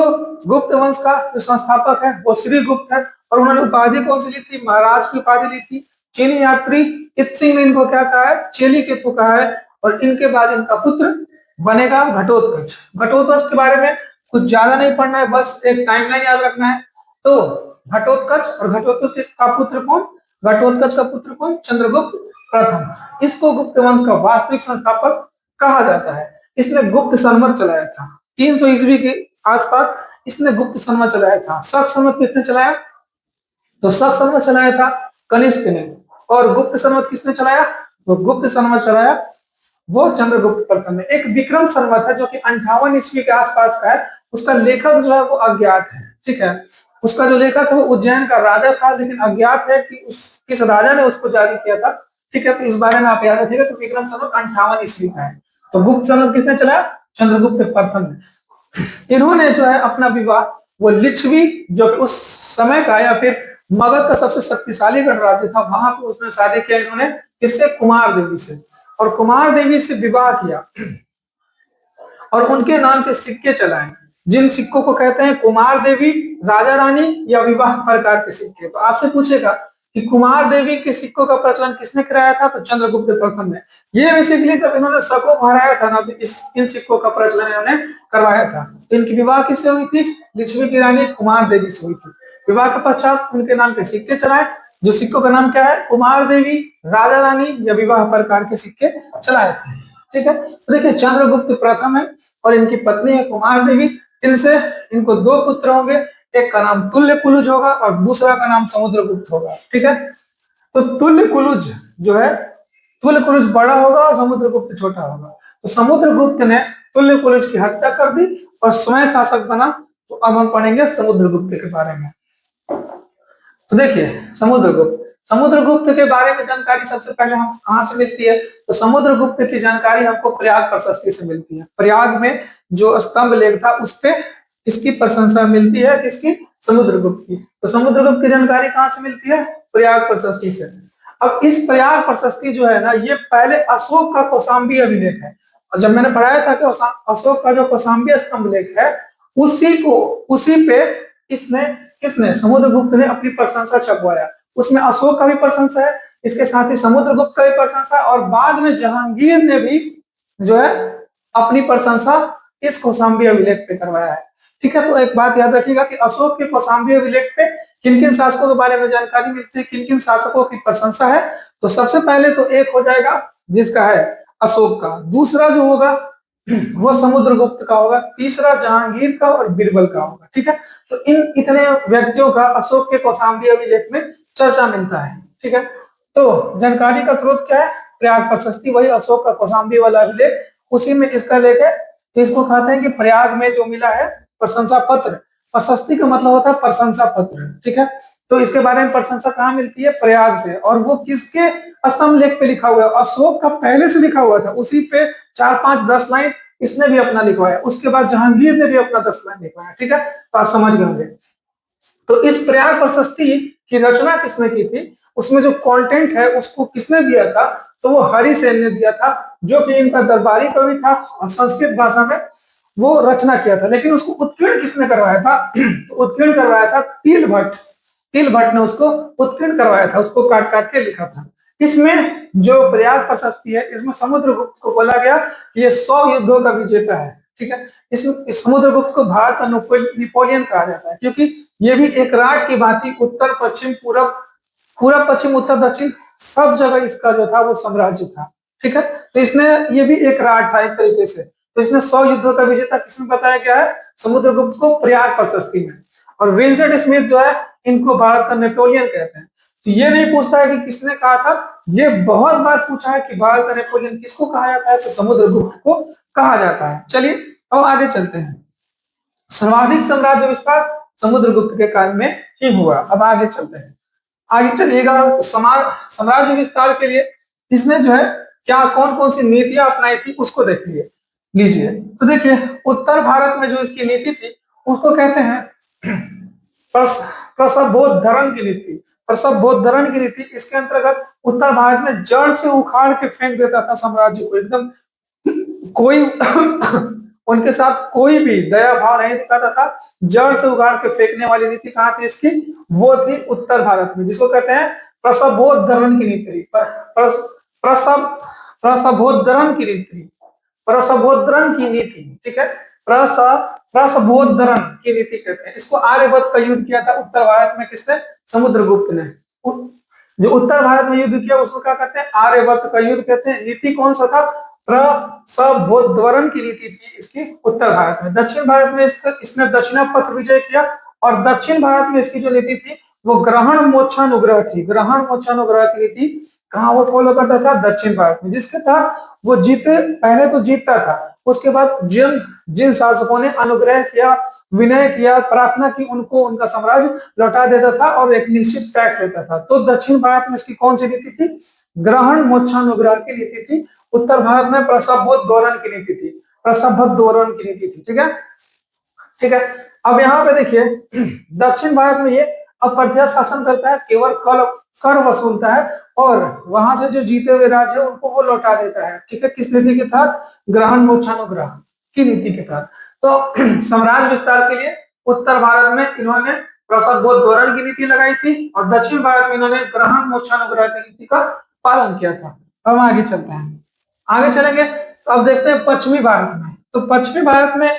गुप्त वंश का जो संस्थापक है वो श्रीगुप्त है, और उन्होंने उपाधि कौन सी ली थी? महाराज की उपाधि ली थी। चीनी यात्री इत्सिंग ने इनको क्या कहा है? चेली केतु कहा है। और इनके बाद इनका पुत्र बनेगा घटोत्कच। घटोत्कच के बारे में कुछ ज्यादा नहीं पढ़ना है, बस एक टाइमलाइन याद रखना है। तो घटोत्कच, और घटोत्कच का पुत्र कौन? घटोत्कच का पुत्र कौन? चंद्रगुप्त प्रथम। इसको गुप्त वंश का वास्तविक संस्थापक कहा जाता है। इसने गुप्त संवत चलाया था 300 ईस्वी के आसपास, इसने गुप्त संवत चलाया था। शक संवत किसने चलाया? तो शक संवत चलाया था कनिष्क ने। और गुप्त संवत किसने चलाया? तो गुप्त संवत चलाया वो चंद्रगुप्त प्रथम ने। एक विक्रम संवत है जो कि 58 ईस्वी के आसपास का है, उसका लेखक जो है वो अज्ञात है। ठीक है, उसका जो लेखक है वो उज्जैन का राजा था, लेकिन अज्ञात है कि किस राजा ने उसको जारी किया था। ठीक है, तो इस बारे में आप याद रखिएगा। तो विक्रम संवत 58 ईस्वी का है। तो गुप्त संवत किसने चलाया? चंद्रगुप्त प्रथम ने। इन्होंने जो है अपना विवाह वो लिच्छवी, जो कि उस समय का या फिर मगध का सबसे शक्तिशाली गणराज्य था, वहां पर उसने शादी किया इन्होंने किससे? कुमार देवी से। और कुमार देवी से विवाह किया और उनके नाम के सिक्के चलाए, जिन सिक्कों को कहते हैं कुमार देवी, राजा रानी या विवाह प्रकार के सिक्के। तो आपसे पूछेगा कि कुमार देवी के सिक्कों का प्रचलन किसने कराया था? तो चंद्रगुप्त प्रथम ने। ये बेसिकली जब इन्होंने शकों को हराया था ना, तो इन सिक्कों का प्रचलन इन्होंने करवाया था। तो इनकी विवाह किससे हुई थी? लिच्छवी की रानी कुमार देवी से हुई थी। विवाह के पश्चात उनके नाम के सिक्के चलाए, जो सिक्कों का नाम क्या है? कुमार देवी, राजा रानी या विवाह प्रकार के सिक्के चलाए थे। ठीक है, तो देखिए चंद्रगुप्त प्रथम है और इनकी पत्नी है कुमार देवी। इनसे इनको 2 पुत्र होंगे, एक का नाम तुल्य कुलुज होगा और दूसरा का नाम समुद्रगुप्त होगा। ठीक है, तो तुल्य कुलुज जो है, तुल्य कुलुज बड़ा होगा और समुद्रगुप्त छोटा होगा। तो समुद्रगुप्त ने तुल्य कुलुज की हत्या कर दी और स्वयं शासक बना। तो अब हम पढ़ेंगे समुद्रगुप्त के बारे में। तो देखिए समुद्रगुप्त के बारे में जानकारी सबसे पहले हम कहां से मिलती है? तो समुद्रगुप्त की जानकारी हमको प्रयाग प्रशस्ति से मिलती है। प्रयाग में जो स्तंभ लेख था उस पे इसकी प्रशंसा मिलती है, किसकी? समुद्रगुप्त की। तो समुद्रगुप्त की जानकारी कहां से मिलती है? प्रयाग प्रशस्ति से। अब इस प्रयाग प्रशस्ति जो है ना, ये पहले अशोक का कौशाम्बी अभिलेख है। और जब मैंने पढ़ाया था कि अशोक का जो कौशाम्बी स्तंभ लेख है, उसी पे किसने? समुद्रगुप्त ने अपनी प्रशंसा छपवाया। उसमें अशोक का भी प्रशंसा है, इसके साथ ही समुद्रगुप्त का भी प्रशंसा है, और बाद में जहांगीर ने भी जो है अपनी प्रशंसा इस कौशाम्बी अभिलेख पे करवाया है। ठीक है, तो एक बात याद रखिएगा कि अशोक के कौशाम्बी अभिलेख पे किन किन शासकों के बारे में जानकारी मिलती है, किन किन शासकों की प्रशंसा है। तो सबसे पहले तो एक हो जाएगा जिसका है अशोक का, दूसरा जो होगा वो समुद्रगुप्त का होगा, तीसरा जहांगीर का और बीरबल का होगा। ठीक है, तो इन इतने व्यक्तियों का अशोक के कौशाम्बी अभिलेख में चर्चा मिलता है। ठीक है, तो जानकारी का स्रोत क्या है? प्रयाग प्रशस्ति, वही अशोक का कौशाम्बी वाला अभिलेख, उसी में इसका लेख है। इसको कहते हैं कि प्रयाग में जो मिला है प्रशंसा पत्र। प्रशस्ति का मतलब होता है प्रशंसा पत्र। ठीक है, तो इसके बारे में प्रशंसा कहाँ मिलती है? प्रयाग से। और वो किसके स्तंभ लेख पे लिखा हुआ है? अशोक का पहले से लिखा हुआ था, उसी पे 4, 5, 10 लाइन इसने भी अपना लिखवाया। उसके बाद जहांगीर ने भी अपना 10 लाइन लिखवाया। ठीक है, तो आप समझ गए होंगे। तो इस प्रयाग प्रशस्ति की रचना किसने की थी? उसमें जो कंटेंट है उसको किसने दिया था? तो वो हरिसेन ने दिया था, जो कि इनका दरबारी कवि था और संस्कृत भाषा में वो रचना किया था। लेकिन उसको उत्कीर्ण किसने करवाया था? तो उत्कीर्ण करवाया था तिल भट्ट। तिल भट्ट ने उसको उत्कीर्ण करवाया था, उसको काट काट के लिखा था। इसमें जो प्रयाग प्रशस्ति है, इसमें समुद्रगुप्त को बोला गया कि ये 100 युद्धों का विजेता है, ठीक है। इसमें समुद्रगुप्त को भारत का नेपोलियन कहा जाता है, क्योंकि ये भी एक राट की भांति उत्तर पश्चिम पूरब, पूरब पश्चिम उत्तर दक्षिण सब जगह इसका जो था वो साम्राज्य था, ठीक है। तो इसने, ये भी एक राट था एक तरीके से। तो इसने 100 युद्धों का विजेता किसमें बताया गया है? समुद्रगुप्त को प्रयाग प्रशस्ति में। और विंसेंट स्मिथ जो है, इनको भारत का नेपोलियन कहते हैं। तो ये नहीं पूछता है कि किसने कहा था, ये बहुत बार पूछा है कि भारत का नेपोलियन किसको कहा जाता है, तो समुद्रगुप्त को कहा जाता है। चलिए अब आगे चलते हैं। सर्वाधिक साम्राज्य विस्तार समुद्रगुप्त के काल में ही हुआ। अब आगे चलते हैं, आगे चलिएगा। साम्राज्य विस्तार के लिए इसने जो है क्या कौन कौन सी नीतियां अपनाई थी उसको देख लीजिए। तो देखिए, उत्तर भारत में जो इसकी नीति थी उसको कहते हैं प्रसवोद्धरण की नीति। प्रसवोद्धरण की नीति, इसके अंतर्गत उत्तर भारत में जड़ से उखाड़ के फेंक देता था साम्राज्य को, एकदम कोई उनके साथ कोई भी दया भाव नहीं दिखाता था। जड़ से उखाड़ के फेंकने वाली नीति कहाँ थी इसकी? वो थी उत्तर भारत में, जिसको कहते हैं प्रसवोद्धरण की नीति। प्रसवोद्धरण की नीति, प्रसवोद्धरण की नीति, ठीक है। प्रसवोद्धरण की नीति कहते हैं इसको। आर्यभट्ट का युद्ध किया था उत्तर भारत में, किसने? समुद्रगुप्त ने। जो उत्तर भारत में युद्ध किया उसको क्या कहते हैं? आर्यभट्ट का युद्ध कहते हैं। नीति कौन सा था? प्रसवोद्धरण की नीति थी इसकी उत्तर भारत में। दक्षिण भारत में इसने दक्षिणापथ विजय किया, और दक्षिण भारत में इसकी जो नीति थी वो ग्रहण मोक्षानुग्रह थी। ग्रहण मोक्षानुग्रह की नीति कहाँ वो फॉलो करता था? दक्षिण भारत में, जिसके तहत वो पहले तो जीतता था, उसके बाद जिन शासकों ने अनुग्रह किया, विनय किया, प्रार्थना की, उनको उनका साम्राज्य लौटा देता था और एक निश्चित टैक्स देता था। तो दक्षिण भारत में इसकी कौन सी नीति थी? ग्रहण मोक्षानुग्रह की नीति थी। उत्तर भारत में प्रसवोद्धरण की नीति थी, प्रसवोद्धरण की नीति थी, ठीक है, ठीक है। अब यहाँ पे देखिए, दक्षिण भारत में ये अप्रत्यक्ष शासन करता है, केवल कर वसूलता है, और वहां से जो जीते हुए राज्य है उनको वो लौटा देता है, ठीक है। किस नीति के तहत? ग्रहण मोक्षानुग्रह की नीति के तहत। तो साम्राज्य विस्तार के लिए उत्तर भारत में इन्होंने प्रसवोद्धरण की नीति लगाई थी, और दक्षिण भारत में इन्होंने ग्रहण मोक्षानुग्रह की नीति का पालन किया था। अब आगे चलते हैं, आगे चलेंगे तो अब देखते हैं पश्चिमी भारत में। तो पश्चिमी भारत में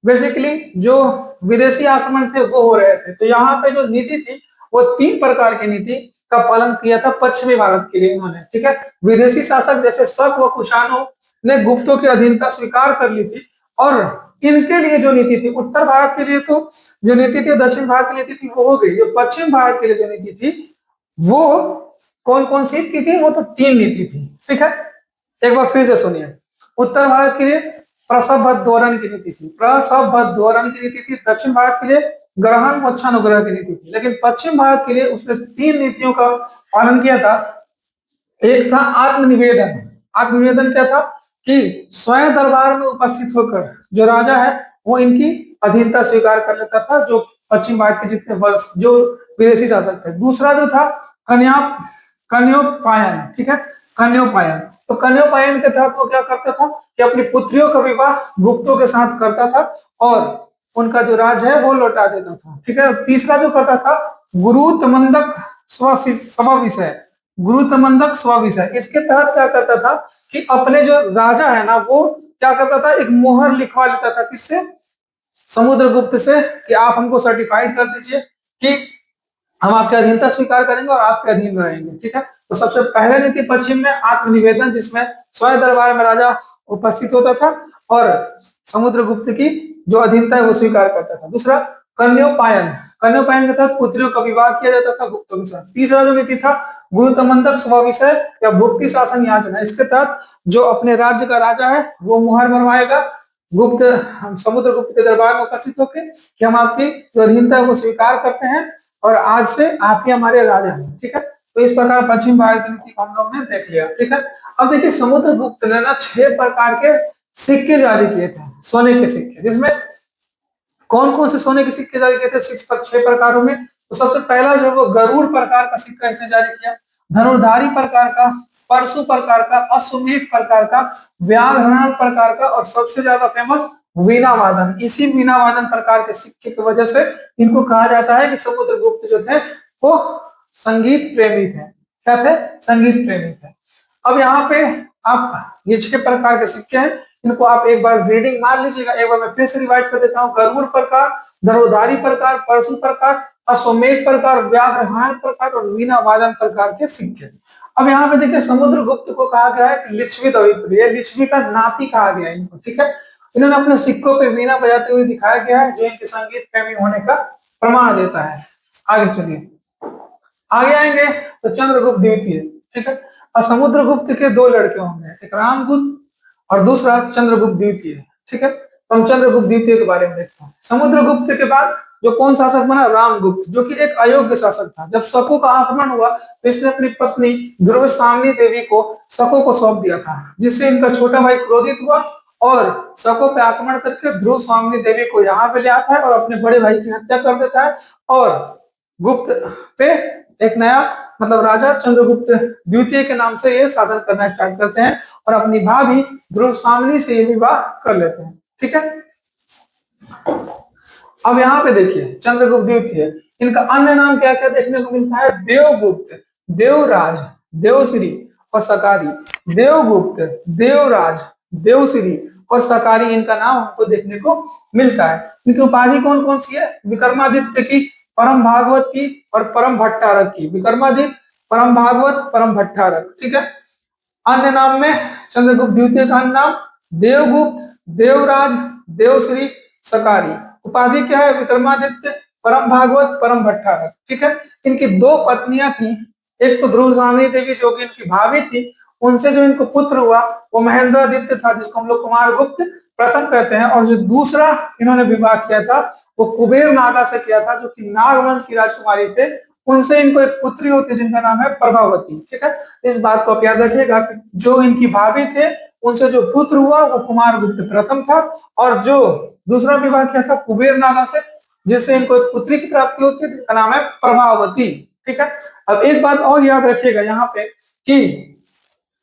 बेसिकली जो विदेशी आक्रमण थे वो हो रहे थे। तो यहाँ पे जो नीति थी वो 3 प्रकार की नीति का पालन किया था पश्चिमी भारत के लिए इन्होंने, ठीक है। विदेशी शासक जैसे शक व कुषाणों ने गुप्तों की अधीनता स्वीकार कर ली थी, और इनके लिए जो नीति थी, उत्तर भारत के लिए तो जो नीति थी, दक्षिण भारत की नीति थी वो हो गई। जो पश्चिम भारत के लिए जो नीति थी वो कौन कौन सी थी? वो तो 3 नीति थी, ठीक है। एक बार फिर से सुनिए। उत्तर भारत के लिए प्रसवोद्धरण की नीति थी, प्रसवोद्धरण की नीति थी। दक्षिण भारत के लिए ग्रहण मोक्षानुग्रह की नीति थी। लेकिन पश्चिम भारत के लिए उसने 3 नीतियों का पालन किया था। एक था आत्मनिवेदन। आत्मनिवेदन क्या था? कि स्वयं दरबार में उपस्थित होकर जो राजा है वो इनकी अधीनता स्वीकार कर लेता था, जो पश्चिम भारत के जितने वर्ष जो विदेशी शासक थे। दूसरा जो था कन्योपायन, ठीक है, कन्योपायन। तो कन्योपायन के तहत वो क्या करता था कि अपनी पुत्रियों का विवाह गुप्तों के साथ करता था और उनका जो राज है वो लौटा देता था, ठीक है। तीसरा जो करता था गुरुतमंदक स्वविषय, गुरुतमंदक स्वविषय। इसके तहत क्या करता था कि अपने जो राजा है ना वो क्या करता था, एक मोहर लिखवा लेता था, किससे? समुद्रगुप्त से, कि आप हमको सर्टिफाइड कर दीजिए कि हम आपके अधीनता स्वीकार करेंगे और आपके अधीन रहेंगे, ठीक है। तो सबसे पहले नीति पश्चिम में आत्मनिवेदन, जिसमें स्वयं दरबार में राजा उपस्थित होता था और समुद्रगुप्त की जो अधीनता है वो स्वीकार करता था। दूसरा कन्योपायन, कन्योपायन के तहत पुत्रियों का विवाह किया जाता था गुप्तों के साथ। तीसरा जो नीति था गुरुतमंदक स्वविषय या भुक्ति शासन याचना। इसके तहत जो अपने राज्य का राजा है वो मुहर मरवाएगा गुप्त समुद्रगुप्त के दरबार में उपस्थित होकर कि हम आपकी जो अधीनता है वो स्वीकार करते हैं और आज से आप ही हमारे राजा हैं, ठीक है। तो इस प्रकार पश्चिम भारत की नीति को हम लोग ने देख लिया, ठीक है। अब देखिए समुद्रगुप्त ने ना 6 प्रकार के सिक्के जारी किए थे, सोने के सिक्के, जिसमें कौन कौन से सोने के सिक्के जारी किए थे 6 प्रकारों में। तो सबसे पहला जो वो गरुड़ प्रकार का सिक्का इसने जारी किया, धनुर्धारी प्रकार का, परशु प्रकार का, अश्वमेध प्रकार का, व्याघ्रण प्रकार का, और सबसे ज्यादा फेमस वीणा वादन। इसी वीणा वादन प्रकार के सिक्के की वजह से इनको कहा जाता है कि समुद्रगुप्त जो थे वो संगीत प्रेमी थे। क्या थे? संगीत प्रेमी थे। अब यहाँ पे आप ये 6 प्रकार के सिक्के हैं, इनको आप एक बार रीडिंग मार लीजिएगा। एक बार मैं फिर से रिवाइज कर देता हूँ। गरुड़ प्रकार, धनुधारी प्रकार, परशु प्रकार, अश्वमेध प्रकार, व्याघ्रहान प्रकार और वीणा वादन प्रकार के सिक्के। अब यहाँ पे देखिए समुद्रगुप्त को कहा गया है लिच्छवी दवित्र, ये लिच्छवी का नाती कहा गया है इनको, ठीक है। इन्होंने अपने सिक्कों पे वीणा बजाते हुए दिखाया गया है, जो इनके संगीत प्रेमी होने का प्रमाण देता है। आगे चलिए, आगे आएंगे तो चंद्रगुप्त द्वितीय, ठीक है। और समुद्रगुप्त के 2 लड़के होंगे, एक रामगुप्त और दूसरा चंद्रगुप्त द्वितीय, ठीक है। तो हम चंद्रगुप्त द्वितीय के बारे में देखते हैं। समुद्रगुप्त के बाद जो कौन शासक बना? रामगुप्त, जो कि एक अयोग्य शासक था। जब शकों का आक्रमण हुआ तो इसने अपनी पत्नी ध्रुवसाम्नी देवी को शकों को सौंप दिया था, जिससे इनका छोटा भाई क्रोधित हुआ और शकों पे आक्रमण करके ध्रुवसाम्नी देवी को यहाँ पे ले आता है और अपने बड़े भाई की हत्या कर देता है। और गुप्त पे एक नया मतलब राजा चंद्रगुप्त द्वितीय के नाम से ये शासन करना स्टार्ट करते हैं और अपनी भाभी ध्रुवसाम्नी से ये विवाह कर लेते हैं, ठीक है। अब यहाँ पे देखिए चंद्रगुप्त द्वितीय, इनका अन्य नाम क्या क्या देखने को मिलता है? देवगुप्त, देवराज, देवश्री और सकारी। देवगुप्त, देवराज, देवश्री और सकारी इनका नाम हमको देखने को मिलता है। इनकी उपाधि कौन कौन सी है? विक्रमादित्य की, परम भागवत की और परम भट्टारक की। विक्रमादित्य, परम भागवत, परम भट्टारक, ठीक है। अन्य नाम में चंद्रगुप्त द्वितीय का अन्य नाम देवगुप्त, देवराज, देवश्री, सकारी। उपाधि क्या है? विक्रमादित्य, परम भागवत, परम भट्टारक, ठीक है। इनकी 2 पत्नियां थी, एक तो ध्रुवसाम्नी देवी जो कि इनकी भाभी थी, उनसे जो इनको पुत्र हुआ वो महेंद्रादित्य था, जिसको हम लोग कुमारगुप्त प्रथम कहते हैं। और जो दूसरा इन्होंने विवाह किया था वो कुबेर नागा से किया था, जो कि नागवंश की राजकुमारी थे। उनसे इनको एक पुत्री होती है जिनका नाम है प्रभावती, ठीक है। इस बात को आप याद रखिएगा कि जो इनकी भाभी थे उनसे जो पुत्र हुआ वो कुमारगुप्त प्रथम था, और जो दूसरा विवाह किया था कुबेर नागा से, जिससे इनको एक पुत्री की प्राप्ति होती है, जिसका नाम है प्रभावती, ठीक है। अब एक बात और याद रखिएगा यहाँ पे कि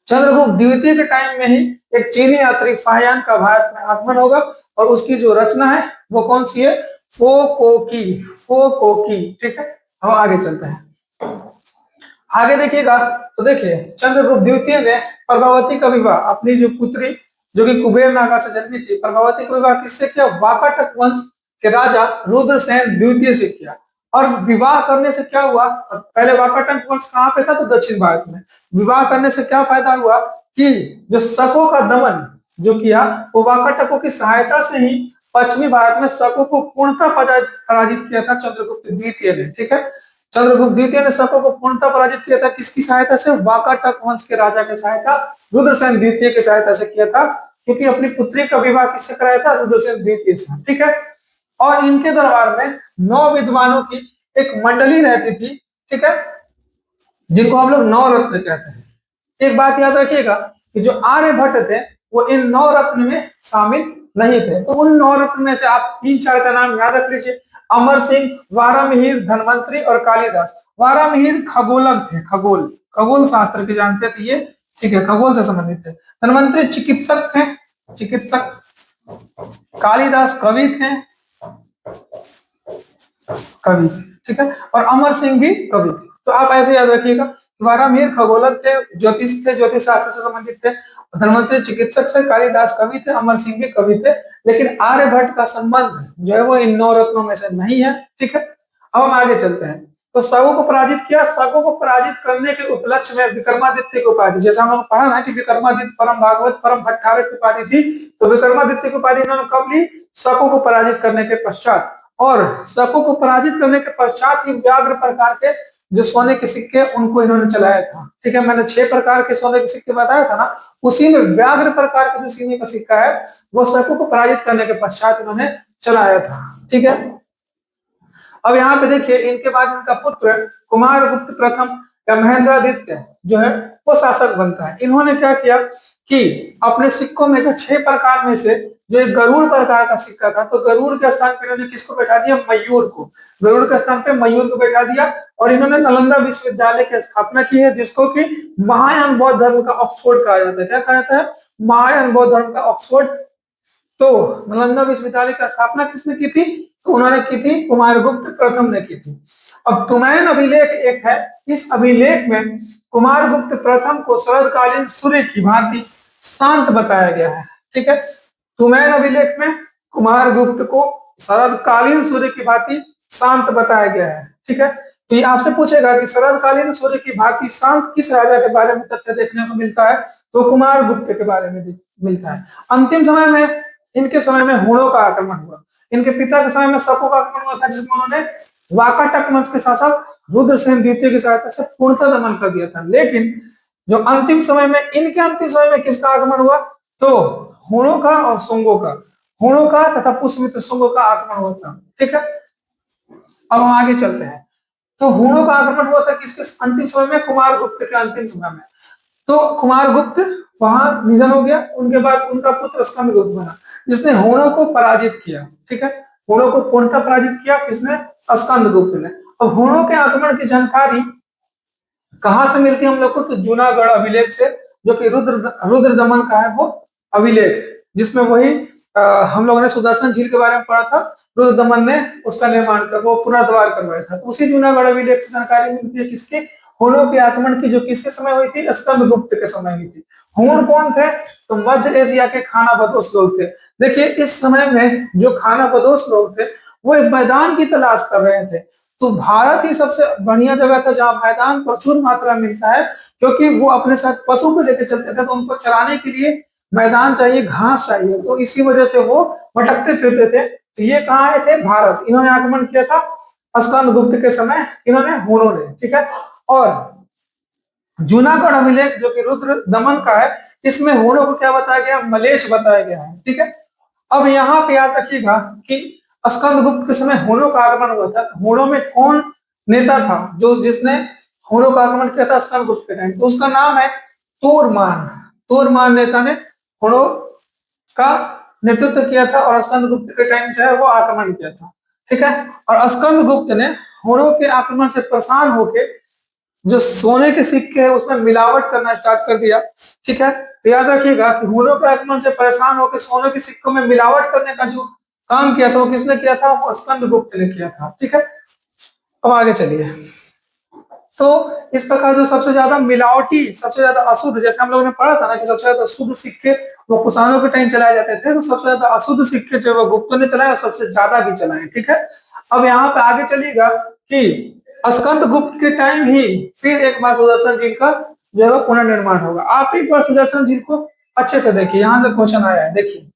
चंद्रगुप्त द्वितीय के टाइम में ही एक चीनी यात्री फाहियान का भारत में आगमन होगा और उसकी जो रचना है वो कौन सी है? फोकोकी, फोकोकी, ठीक है। हम आगे चलते हैं, आगे देखिएगा तो देखिए चंद्रगुप्त द्वितीय ने प्रभावती का विवाह अपनी जो पुत्री जो कि कुबेर नागा से जन्मी थी, प्रभावती का विवाह किससे किया? वाकाटक वंश के राजा रुद्रसेन द्वितीय से किया। और विवाह करने से क्या हुआ? पहले वाकाटक वंश कहाँ पे था? तो दक्षिण भारत में। विवाह करने से क्या फायदा हुआ कि जो शकों का दमन जो किया वो वाकाटकों की सहायता से ही पश्चिमी भारत में शकों को पूर्णतः पराजित किया था चंद्रगुप्त द्वितीय ने, ठीक है। चंद्रगुप्त द्वितीय ने शकों को पूर्णतः पराजित किया था, किसकी सहायता से? वाकाटक वंश के राजा की सहायता, रुद्रसेन द्वितीय की सहायता से किया था, क्योंकि अपनी पुत्री का विवाह किससे कराया था? रुद्रसेन द्वितीय से, ठीक है। और इनके दरबार में 9 विद्वानों की एक मंडली रहती थी, ठीक है, जिनको हम लोग 9 रत्न कहते हैं। एक बात याद रखिएगा कि जो आर्यभट्ट थे वो इन 9 रत्न में शामिल नहीं थे। तो उन 9 रत्न में से आप 3-4 का नाम याद रख लीजिए। अमर सिंह, वारामिहिर, धनवंतरी और कालिदास। वारामिहिर खगोलक थे, खगोल शास्त्र के जानते थे ये, ठीक है, खगोल से संबंधित थे। धनवंतरी चिकित्सक थे, चिकित्सक। कालिदास कवि थे, कवि थे, ठीक है। और अमर सिंह भी कवि थे। तो आप ऐसे याद रखिएगा, वारामिहिर खगोलक थे, ज्योतिष शास्त्र से संबंधित थे। धनवंतरी चिकित्सक से, कालिदास कवि थे, अमर सिंह भी कवि थे। लेकिन आर्यभट्ट का संबंध जो है वो इन 9 रत्नों में से नहीं है, ठीक है। अब हम आगे चलते हैं। तो शकों को पराजित किया। शकों को पराजित करने के उपलक्ष्य में विक्रमादित्य की उपाधि, जैसा हम लोग पढ़ा ना कि विक्रमादित्य, परम भागवत, परम भट्टारक की उपाधि थी, तो विक्रमादित्य की उपाधि इन्होंने कब ली? शकों को पराजित करने के पश्चात। और शकों को पराजित करने के पश्चात ही व्याघ्र प्रकार के जो सोने के सिक्के उनको इन्होंने चलाया था, ठीक है। मैंने 6 प्रकार के सोने के सिक्के बताया था ना, उसी में व्याघ्र प्रकार का जो सोने का सिक्का है वो शकों को पराजित करने के पश्चात इन्होंने चलाया था, ठीक है। अब यहाँ पे देखिए इनके बाद इनका पुत्र कुमारगुप्त प्रथम या महेंद्रादित्य जो है वो शासक बनता है। इन्होंने क्या किया कि अपने सिक्कों में जो 6 प्रकार में से जो एक गरुड़ प्रकार का सिक्का था, तो गरुड़ के स्थान पर इन्होंने किसको बैठा दिया? मयूर को। गरुड़ के स्थान पे मयूर को बैठा दिया। और इन्होंने नालंदा विश्वविद्यालय की स्थापना की है, जिसको कि महायान बौद्ध धर्म का ऑक्सफोर्ड कहा जाता है। क्या कहा जाता है? महायान बौद्ध धर्म का ऑक्सफोर्ड। तो नालंदा विश्वविद्यालय की स्थापना किसने की थी? तो उन्होंने की थी कुमारगुप्त प्रथम ने की थी। अब तुमैन अभिलेख एक है, इस अभिलेख में कुमारगुप्त प्रथम को शरदकालीन सूर्य की भांति शांत बताया गया है। ठीक है, तुमैन अभिलेख में कुमारगुप्त को शरदकालीन सूर्य की भांति शांत बताया गया है। ठीक है, तो ये आपसे पूछेगा कि शरदकालीन सूर्य की भांति शांत किस राजा के बारे में तथ्य देखने को मिलता है, तो कुमारगुप्त के बारे में मिलता है। अंतिम समय में, इनके समय में हुणों का आक्रमण हुआ। इनके पिता के समय में शकों का आक्रमण हुआ था, जिसमें उन्होंने वाकाटक वंश के शासक रुद्रसेन द्वितीय की सहायता से पूर्णतः दमन कर दिया था। लेकिन जो अंतिम समय में, इनके अंतिम समय में किसका आगमन हुआ, तो हुणों का और शुंगों का, हुणों का तथा पुष्यमित्र शुंगों का आगमन हुआ था। ठीक है, अब हम आगे चलते हैं। तो हुणों का आगमन हुआ था किसके अंतिम समय में, कुमारगुप्त के अंतिम समय में। तो कुमारगुप्त वहां निधन हो गया, उनके बाद उनका पुत्र स्कंदगुप्त बना, जिसने हुणों को पराजित किया। ठीक है, हुणों को पूर्णतः पराजित किया किसने, स्कंदगुप्त ने। अब हुणों के आक्रमण की जानकारी कहां से मिलती है हम लोग को, तो जूनागढ़ अभिलेख से, जो कि रुद्र दमन का है वो अभिलेख, जिसमें वही हम लोगों ने सुदर्शन झील के बारे में पढ़ा था, रुद्र दमन ने उसका निर्माण कर, वो पुनर्द्वार करवाया था। तो उसी जूनागढ़ अभिलेख से जानकारी मिलती है किसकी, हुणों के आक्रमण की, जो किसके समय हुई थी, स्कंदगुप्त के समय हुई थी। हुण कौन थे, तो मध्य एशिया के खानाबदोश लोग थे। देखिए, इस समय में जो खानाबदोश लोग थे वो एक मैदान की तलाश कर रहे थे। तो भारत ही सबसे बढ़िया जगह था जहां मैदान प्रचुर मात्रा में मिलता है, क्योंकि वो अपने साथ पशु को लेकर चलते थे, तो उनको चराने के लिए मैदान चाहिए, घास चाहिए, तो इसी वजह से वो भटकते फिरते थे। तो ये कहाँ आए थे, भारत। इन्होंने आक्रमण किया था स्कंदगुप्त के समय, इन्होंने, हुणों ने। ठीक है, और जूनागढ़ अभिलेख जो कि रुद्र दमन का है, इसमें हुणों को क्या बताया गया, मलेच्छ बताया गया है। ठीक है, अब यहाँ पे याद रखिएगा कि स्कंदगुप्त के समय हुणों का आगमन हुआ था। हुणों में कौन नेता था जो जिसने हुणों का आगमन किया था स्कंदगुप्त के टाइम, तो उसका नाम है तोरमान। तोरमान नेता ने हुणों का नेतृत्व किया था और स्कंदगुप्त के टाइम जो है वो आक्रमण किया था। ठीक है, और स्कंदगुप्त ने हुणों के आक्रमण से परेशान होकर जो सोने के सिक्के है उसमें मिलावट करना स्टार्ट कर दिया। ठीक है, तो याद रखिएगा कि हुणों के आक्रमण से परेशान होकर सोने के सिक्कों में मिलावट करने का जो काम किया था वो किसने किया था, वो स्कंदगुप्त ने किया था। ठीक है, अब आगे चलिए। तो इस प्रकार जो सबसे ज्यादा मिलावटी, सबसे ज्यादा अशुद्ध, जैसे हम लोगों ने पढ़ा था ना कि सबसे ज्यादा शुद्ध सिक्के वो कुषाणों के टाइम चलाए जाते थे, तो सबसे ज्यादा अशुद्ध सिक्के जो वो गुप्तों ने चलाए और सबसे ज्यादा भी चलाए। ठीक है, अब यहाँ पे आगे चलिएगा कि स्कंदगुप्त के टाइम ही फिर एक बार सुदर्शन झील का जो है पुनर्निर्माण होगा। आप एक बार सुदर्शन झील को अच्छे से देखिए, यहाँ से क्वेश्चन आया है। देखिए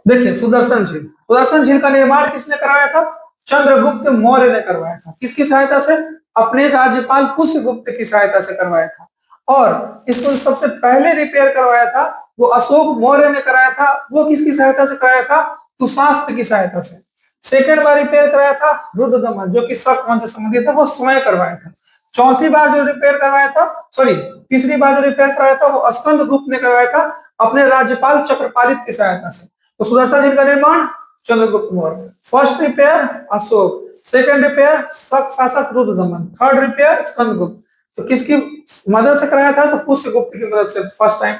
देखिए सुदर्शन झील, सुदर्शन झील का निर्माण किसने करवाया था, चंद्रगुप्त मौर्य ने करवाया था। किसकी सहायता से, अपने राज्यपाल पुष्यगुप्त की सहायता से करवाया था। और इसको सबसे पहले रिपेयर करवाया था वो अशोक मौर्य ने कराया था। वो किसकी सहायता से कराया था, तुषास्प की सहायता से। सेकेंड बार रिपेयर कराया था रुद्र दमन, जो कि शक वंश से संबंधित था, वो स्वयं करवाया था। चौथी बार जो रिपेयर करवाया था, सॉरी तीसरी बार जो रिपेयर करवाया था वो स्कंदगुप्त ने करवाया था अपने राज्यपाल चक्रपालित की सहायता से। तो सुदर्शन झील का निर्माण Chandragupta Maurya. First repair Ashok, second repair शक शासक रुद्र दमन, थर्ड रिपेयर स्कंदगुप्त। तो किसकी मदद से कराया था, तो पुष्यगुप्त की मदद से फर्स्ट टाइम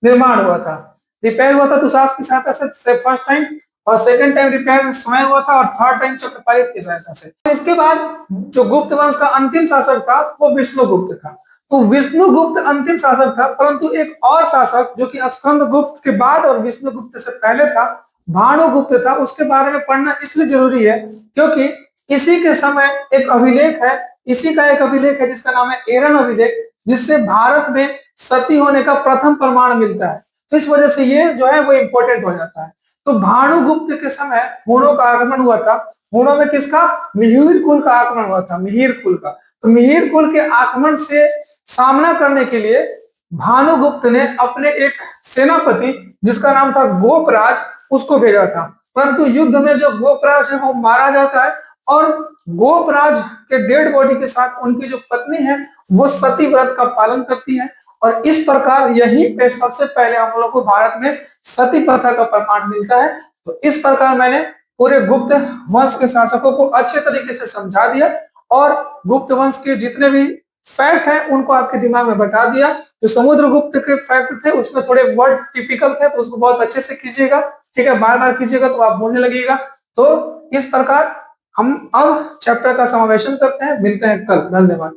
निर्माण हुआ था। रिपेयर हुआ था तुषास्प की सहायता से फर्स्ट टाइम, और सेकंड टाइम रिपेयर स्वयं हुआ था, और थर्ड टाइम चक्रपालित की सहायता से। इसके बाद जो गुप्त वंश का अंतिम शासक था वो विष्णुगुप्त था। तो विष्णुगुप्त अंतिम शासक था, परंतु एक और शासक जो कि स्कंदगुप्त के बाद और विष्णुगुप्त से पहले था, भानुगुप्त था। उसके बारे में पढ़ना इसलिए जरूरी है क्योंकि इसी के समय एक अभिलेख है, इसी का एक अभिलेख है जिसका नाम है एरन अभिलेख, जिससे भारत में सती होने का प्रथम प्रमाण मिलता है। तो इस वजह से ये जो है वो इंपॉर्टेंट हो जाता है। तो भानुगुप्त के समय हुणों का आगमन हुआ था। हुणों में किसका, मिहिर कुल का आगमन हुआ था, मिहिर कुल का। तो मिहिर कुल के आगमन से सामना करने के लिए भानुगुप्त ने अपने एक सेनापति जिसका नाम था गोपराज, उसको भेजा था। परंतु युद्ध में जो गोपराज है वो मारा जाता है, और गोपराज के डेड बॉडी के साथ उनकी जो पत्नी है वो सती व्रत का पालन करती है। और इस प्रकार यहीं पे सबसे पहले हम लोग को भारत में सती प्रथा का प्रमाण मिलता है। तो इस प्रकार मैंने पूरे गुप्त वंश के शासकों को अच्छे तरीके से समझा दिया, और गुप्त वंश के जितने भी फैक्ट हैं उनको आपके दिमाग में बता दिया। जो समुद्रगुप्त के फैक्ट थे उसमें थोड़े वर्ड टिपिकल थे, तो उसको बहुत अच्छे से कीजिएगा। ठीक है, बार बार कीजिएगा तो आप बोलने लगेगा। तो इस प्रकार हम अब चैप्टर का समावेशन करते हैं। मिलते हैं कल। धन्यवाद।